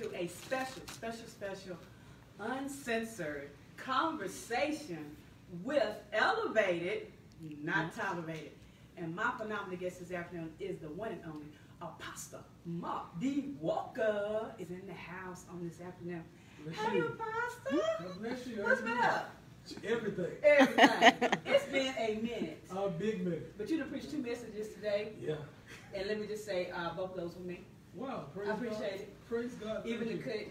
to a special, uncensored conversation with elevated, not tolerated. And my phenomenal guest this afternoon is the one and only Apostle Mark D. Walker is in the house on this afternoon. Hey, Apostle. God bless you. What's been up? Everything. It's been a minute. A big minute. But you done preached 2 messages today. Yeah. And let me just say, both of those were me. Wow. Praise I appreciate God. it. Praise God. Even the cut.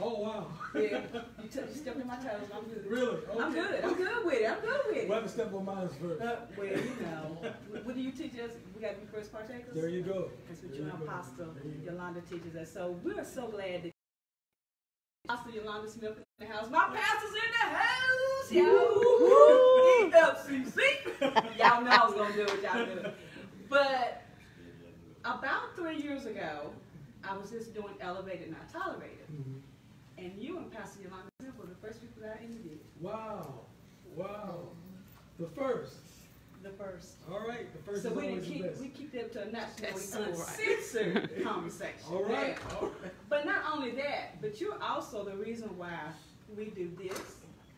Oh, wow. Yeah. You stepped in my toes. I'm good. Really? Okay. I'm good. I'm good with it. We'll have to step on mine first. Well, you know. What do you teach us? We got to be first partakers? There you go. That's what you and Apostle Yolanda teaches us. So we're so glad that Apostle Yolanda Smith in the house. My pastor's in the house, y'all. EFCC. Y'all know I was going to do it. Y'all do it. But about 3 years ago, I was just doing Elevated, Not Tolerated. Mm-hmm. And you and Pastor Yolanda Smith were the first people that I interviewed. Wow. Wow. The first. The first. All right. The first So is we always the best. we keep them to a nationally That's all right. uncensored conversation. All right. Yeah. All right. But not only that, but you're also the reason why we do this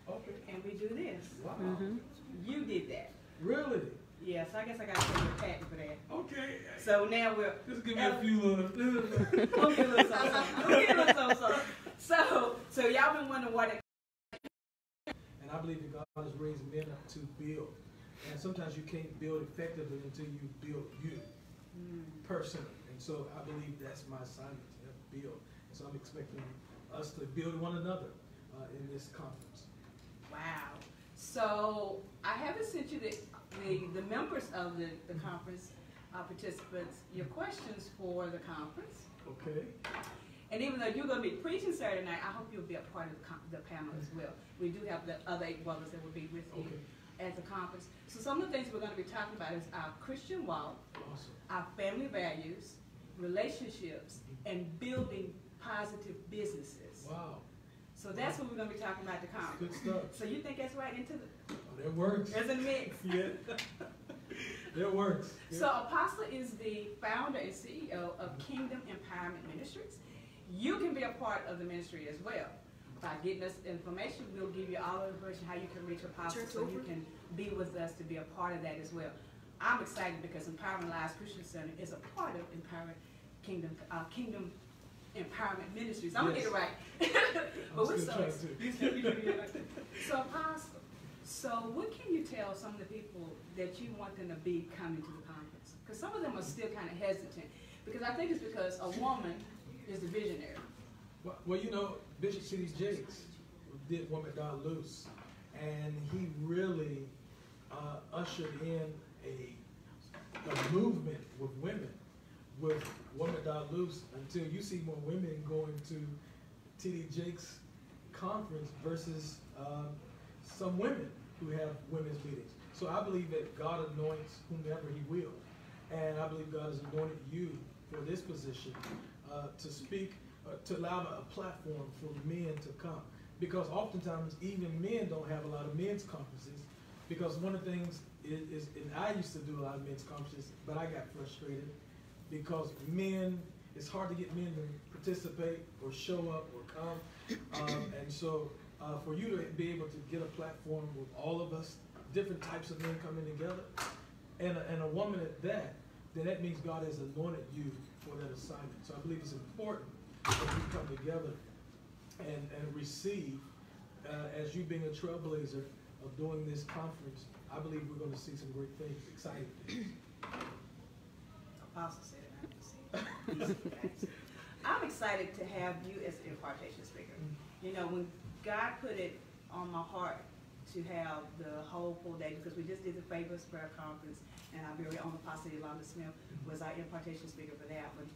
Okay. and we do this. Wow. Mm-hmm. You did that. Really? Yeah, so I guess I got to take a patent for that. Okay. So now we're... Just give me a few little... We'll get a little something. We'll get a little something. So y'all been wondering why that... And I believe that God is raising men up to build. And sometimes you can't build effectively until you build you personally. And so I believe that's my assignment, to help build. And so I'm expecting us to build one another in this conference. Wow. So I haven't sent you the members of the conference participants your questions for the conference. Okay. And even though you're going to be preaching Saturday night, I hope you'll be a part of the panel as well. We do have the other 8 brothers that will be with you at the conference. So some of the things we're going to be talking about is our Christian walk, Awesome. our family values, relationships, and building positive businesses. Wow. So that's what we're going to be talking about at the conference. Good stuff. So you think that's right into the... Oh, that works. There's a mix. Yeah. That works. Yeah. So Apostle is the founder and CEO of Kingdome Empowerment Ministries. You can be a part of the ministry as well. By getting us information, we'll give you all the information how you can reach Apostle so you can be with us to be a part of that as well. I'm excited because Empowering Lives Christian Center is a part of Kingdome Empowerment Ministries. I'm going to get it right. But we're so So Apostle, so what can you tell some of the people that you want them to be coming to the conference? Because some of them are still kind of hesitant. Because I think it's because a woman is the visionary. Well, you know, Bishop C.D. Jakes did Woman God Loose, and he really ushered in a movement with women, with Woman God Loose, until you see more women going to T.D. Jakes' conference versus some women who have women's meetings. So I believe that God anoints whomever he will, and I believe God has anointed you for this position to speak, to allow a platform for men to come. Because oftentimes even men don't have a lot of men's conferences, because one of the things is, and I used to do a lot of men's conferences, but I got frustrated because men, it's hard to get men to participate or show up or come. And so for you to be able to get a platform with all of us, different types of men coming together, and a woman at that, then that means God has anointed you for that assignment. So I believe it's important that we come together and receive, as you being a trailblazer of doing this conference, I believe we're going to see some great things, exciting things. Apostle said it. I'm excited to have you as an impartation speaker. You know, when God put it on my heart to have the whole full day, because we just did the Favors Prayer Conference, and our very own Apostle Yolanda Smith was our impartation speaker for that one.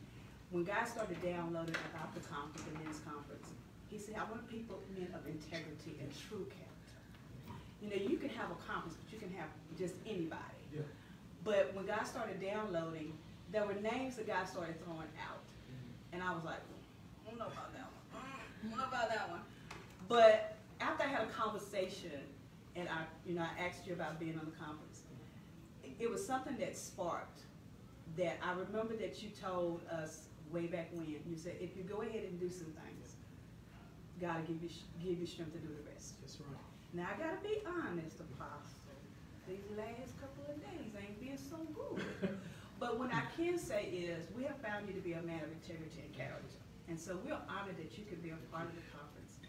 When God started downloading about the conference, the men's conference, he said, I want people, men of integrity and true character. You know, you can have a conference, but you can have just anybody. Yeah. But when God started downloading, there were names that God started throwing out. And I was like, I don't know about that one. I don't know about that one. But after I had a conversation, and I asked you about being on the conference, it was something that sparked that I remember that you told us way back when. You said, if you go ahead and do some things, God will give you strength to do the rest. That's right. Now, I got to be honest, Apostle. These last couple of days ain't been so good. But what I can say is we have found you to be a man of integrity and character. And so we're honored that you can be a part of the conference.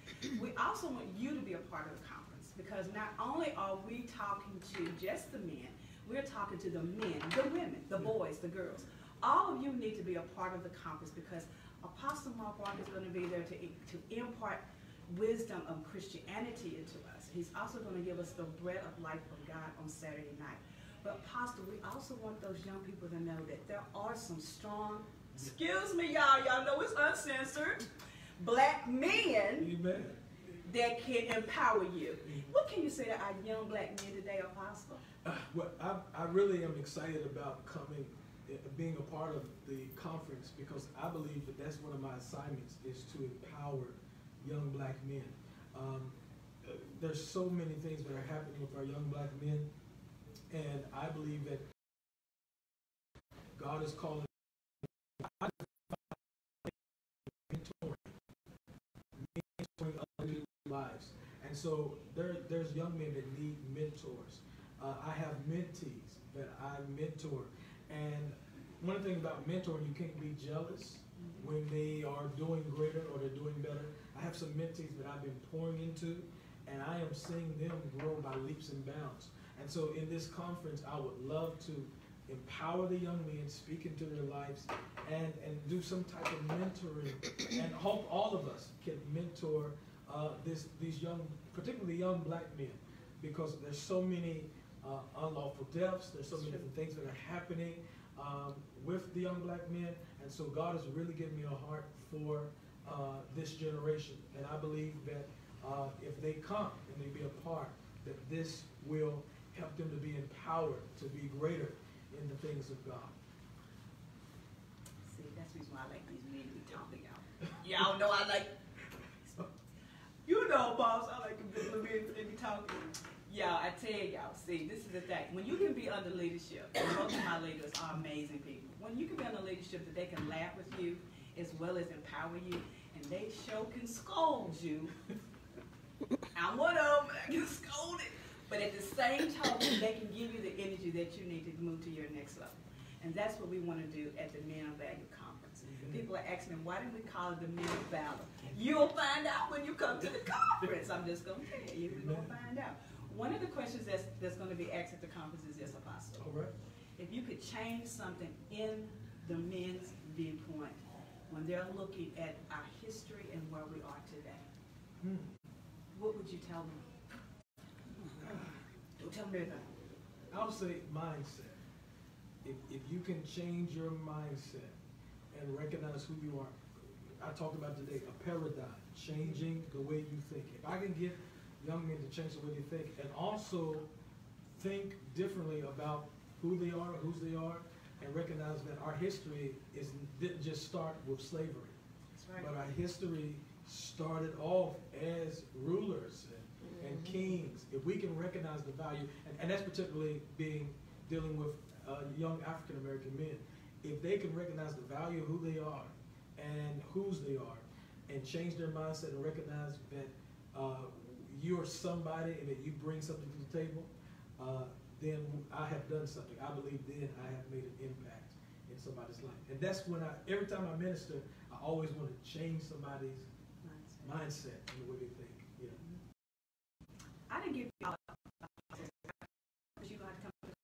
We also want you to be a part of the conference because not only are we talking to just the men, we're talking to the men, the women, the boys, the girls. All of you need to be a part of the conference because Apostle Mark Walker is going to be there to impart wisdom of Christianity into us. He's also going to give us the bread of life from God on Saturday night. But Apostle, we also want those young people to know that there are some strong, excuse me, y'all know it's uncensored, black men Amen. that can empower you. What can you say to our young black men today, Apostle? Well, I really am excited about being a part of the conference because I believe that that's one of my assignments is to empower young black men. There's so many things that are happening with our young black men, and I believe that God is calling mentoring other lives. And so there's young men that need mentors. I have mentees that I mentor. And one thing about mentoring, you can't be jealous when they are doing greater or they're doing better. I have some mentees that I've been pouring into, and I am seeing them grow by leaps and bounds. And so in this conference, I would love to empower the young men, speak into their lives, and do some type of mentoring, and hope all of us can mentor these young, particularly young black men, because there's so many unlawful deaths, there's so many different things that are happening with the young black men, and so God has really given me a heart for this generation, and I believe that if they come and they be a part, that this will help them to be empowered to be greater in the things of God. See, that's the reason why I like these men to be talking, y'all. Y'all know I like, you know, boss, I like the men to be talking. Y'all, I tell y'all, see, this is the thing. When you can be under leadership, and most of my leaders are amazing people. When you can be under leadership that they can laugh with you as well as empower you, and they sure can scold you. I'm one of them, I get scolded. But at the same token, they can give you the energy that you need to move to your next level. And that's what we want to do at the Men of Value Conference. People are asking me, why didn't we call it the Men of Valor? You'll find out when you come to the conference. I'm just going to tell you. You're going to find out. One of the questions that's going to be asked at the conference is this, Apostle. All right. If you could change something in the men's viewpoint when they're looking at our history and where we are today, what would you tell them? Don't tell them everything. I would say mindset. If you can change your mindset and recognize who you are, I talked about today a paradigm, changing the way you think. If I can get young men to change the way they think and also think differently about who they are, whose they are, and recognize that our history didn't just start with slavery. That's right. But our history started off as rulers and kings. If we can recognize the value, and that's particularly dealing with young African American men, if they can recognize the value of who they are and whose they are, and change their mindset and recognize that you're somebody and that you bring something to the table, then I have done something. I believe then I have made an impact in somebody's life. And that's when every time I minister, I always want to change somebody's mindset and the way they think. Yeah. I didn't give you all you don't have to come to the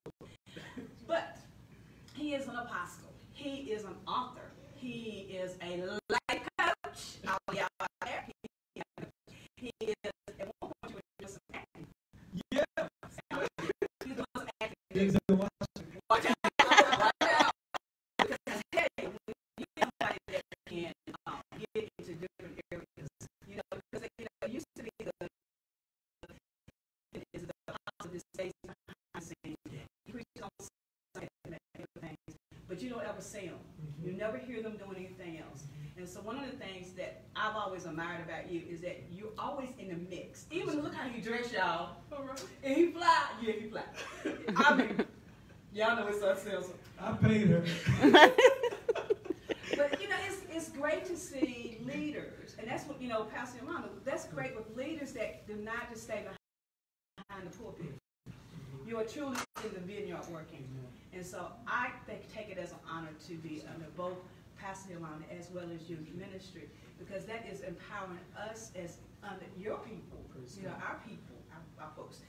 conference. But he is an apostle. He is an author. He is a life coach. All y'all out there. He is at one point you were doing some acting. Yeah. He's doing some acting. Things I watch. Watch out. Because I tell you, when you get somebody that can get into different areas, you know, because it used to be the apostle that stays behind the scenes. He preaches on Sunday and everything, but you don't ever see them. You never hear them doing anything else. And so one of the things that I've always admired about you is that you're always in the mix. Even look how you dress, y'all. All right. And he fly. Yeah, he fly. I mean, y'all know it's uncensored. I paid her. But you know, it's great to see leaders, and that's what, you know, Pastor Yolanda, that's great with leaders that do not just stay behind the pulpit. You are truly in the vineyard working. And so I take it as an honor to be under both Pastor Yolanda as well as your ministry, because that is empowering us as under your people, you know, our people, our folks,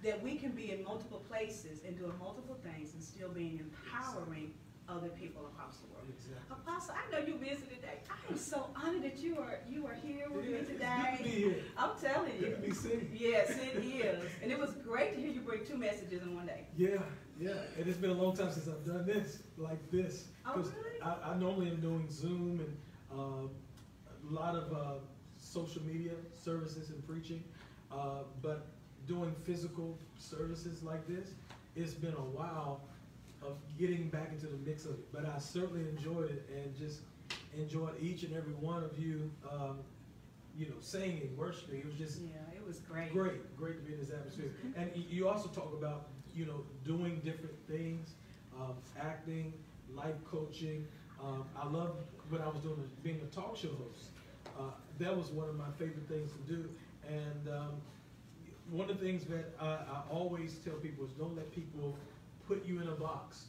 that we can be in multiple places and doing multiple things and still being empowering other people across the world. Exactly. Apostle, I know you're busy today. I am so honored that you are here with me today. It's good to be here. I'm telling you. Good to be seen. Yes, it is. And it was great to hear you bring 2 messages in one day. Yeah. And it's been a long time since I've done this, like this. Oh, really? I normally am doing Zoom and a lot of social media services and preaching, but doing physical services like this, it's been a while of getting back into the mix of it. But I certainly enjoyed it, and just enjoyed each and every one of you, you know, singing, worshiping. It was just it was great. Great to be in this atmosphere. And you also talk about, you know, doing different things, acting, life coaching. I love when I was doing being a talk show host. That was one of my favorite things to do. And one of the things that I always tell people is don't let people put you in a box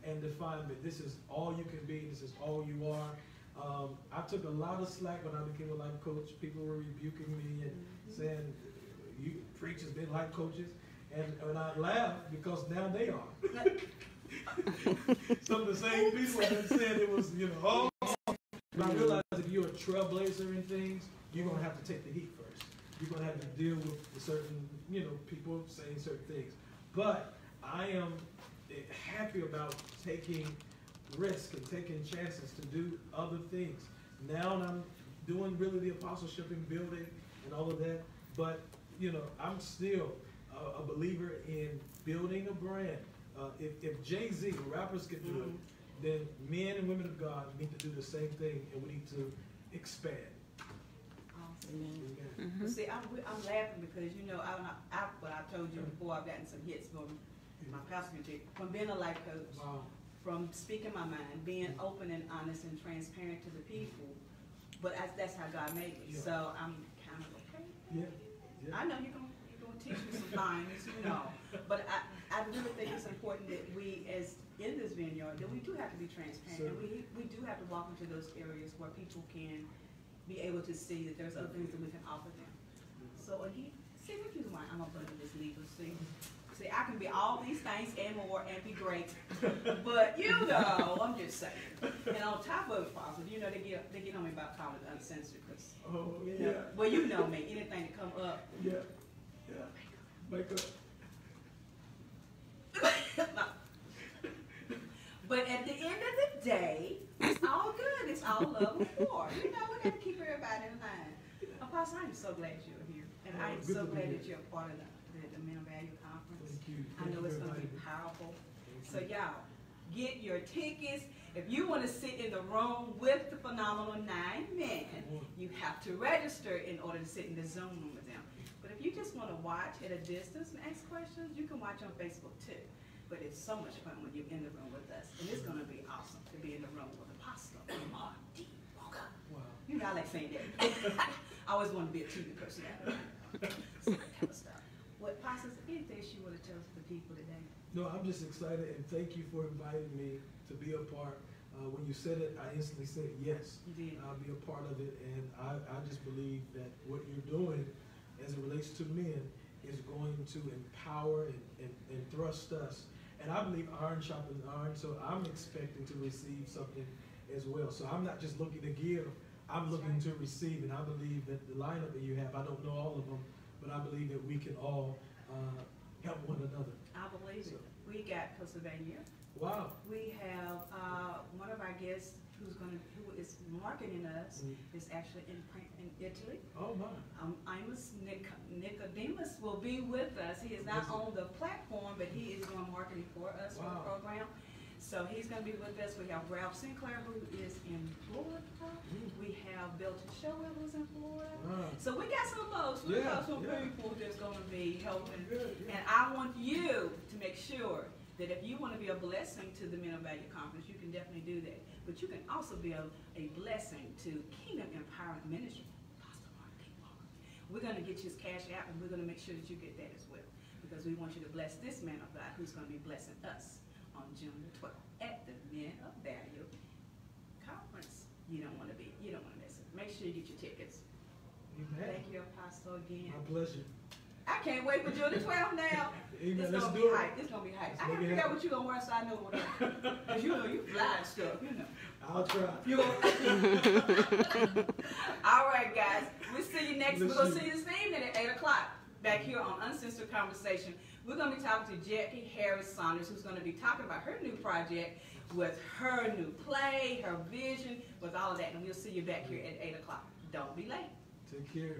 and define that this is all you can be, this is all you are. I took a lot of slack when I became a life coach. People were rebuking me and saying, you preachers, they life coaches. And I laughed because now they are. Some of the same people that said it was, you know, but I realized if you're a trailblazer in things, you're going to have to take the heat first. You're going to have to deal with certain, you know, people saying certain things. But I am happy about taking risks and taking chances to do other things. Now I'm doing really the apostleship and building and all of that. But, you know, I'm still a believer in building a brand. If Jay-Z, rappers can do it, then men and women of God need to do the same thing, and we need to expand. Awesome. See, I'm laughing because, you know, what I told you before, I've gotten some hits from my pastor, from being a life coach, from speaking my mind, being open and honest and transparent to the people. But that's how God made me. So I'm kind of okay. I know you're going to teach me some things, you know. But I really think it's important that we, as in this vineyard, that we do have to be transparent. And we do have to walk into those areas where people can be able to see that there's other things that we can offer them. So again, see what you want. I'm going to this legal. See, I can be all these things and more and be great. But you know, I'm just saying. And on top of it, Father, you know, they get on me about calling it uncensored. You know, well, you know me. Anything that come up. Make up. But at the end of the day, it's all good. It's all love and war. You know, we got to keep everybody in line. Apostle, I'm so glad you're here. And I'm so glad that you're a part of the Men of Value Conference. Thank you. I know it's going to be powerful. So y'all, get your tickets. If you want to sit in the room with the phenomenal 9 men, you have to register in order to sit in the Zoom room with them. But if you just want to watch at a distance and ask questions, you can watch on Facebook too. But it's so much fun when you're in the room with us. And it's going to be awesome to be in the room with Apostle M.R.D. Walker. Wow. You know, I like saying that. I always want to be a TV personality. So that kind of stuff. What, Apostle, anything you want to tell the people today? No, I'm just excited, and thank you for inviting me to be a part. When you said it, I instantly said yes. You did. I'll be a part of it, and I just believe that what you're doing as it relates to men is going to empower and thrust us. And I believe iron sharpens iron, so I'm expecting to receive something as well. So I'm not just looking to give, I'm looking to receive, and I believe that the lineup that you have, I don't know all of them, but I believe that we can all help one another. I believe it. We got Pennsylvania. Wow. We have one of our guests who is marketing us is actually in Italy. Oh my. Nicodemus will be with us. He is not on the platform, but he is doing marketing for us for the program. So he's going to be with us. We have Ralph Sinclair, who is in Florida. We have Belton Showell, who's in Florida. So we got some folks. We got some people that's going to be helping. And I want you to make sure that if you want to be a blessing to the Men of Value Conference, you can definitely do that. but you can also be a blessing to Kingdom Empowering Ministry. We're going to get you his cash app, and we're going to make sure that you get that as well, because we want you to bless this man of God who's going to be blessing us on June the 12th at the Men of Value Conference. You don't want to miss it. Make sure you get your tickets. Amen. Thank you, Apostle, again. My pleasure. I can't wait for June the 12th now. Amen. It's going to be hype. It's going to be hype. I gotta figure out what you're going to wear so I know what I'm doing. Because you know, you fly and stuff, you know. I'll try. All right, guys. We'll see you next. We're going to see you this evening at 8 o'clock back here on Uncensored Conversation. We're going to be talking to Jackie Harris Saunders, who's going to be talking about her new project with her new play, her vision, with all of that. And we'll see you back here at 8 o'clock. Don't be late. Take care.